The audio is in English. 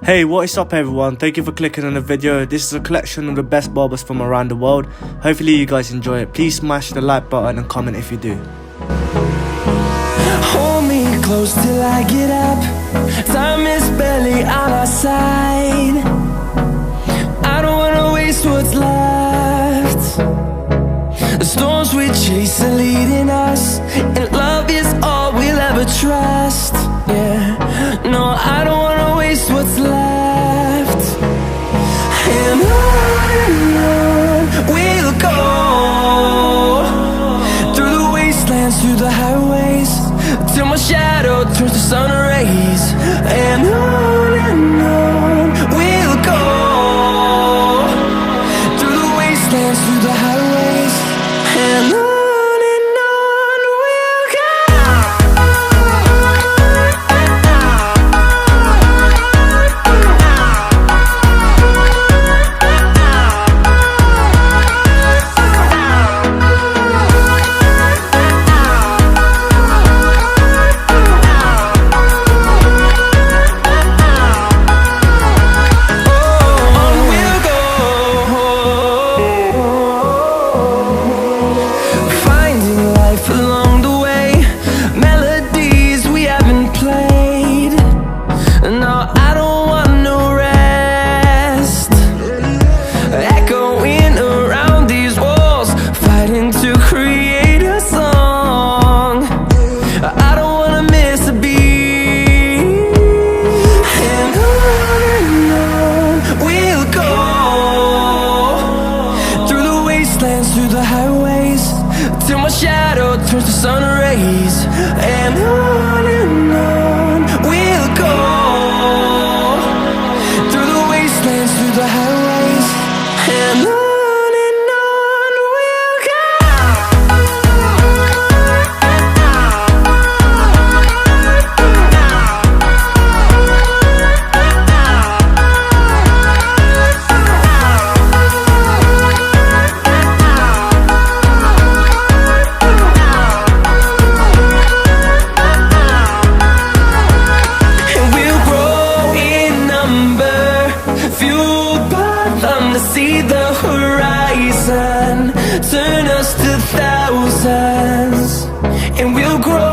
Hey, what is up everyone? Thank you for clicking on the video. This is a collection of the best barbers from around the world. Hopefully you guys enjoy it. Please smash the like button and comment if you do. Hold me close till I get up. Time is barely on our side. I don't wanna waste what's left. The storms we chase are leading us, and love is all we'll ever trust. Yeah, no, I don't wanna waste what's left. And on we'll go, through the wastelands, through the highways, till my shadow turns to sun rays. And on we'll go, through the wastelands, through the highways, and on. Through the highways, till my shadow turns to sun rays. And on we'll go, through the wastelands, through the highways, and on. See the horizon turn us to thousands, and we'll grow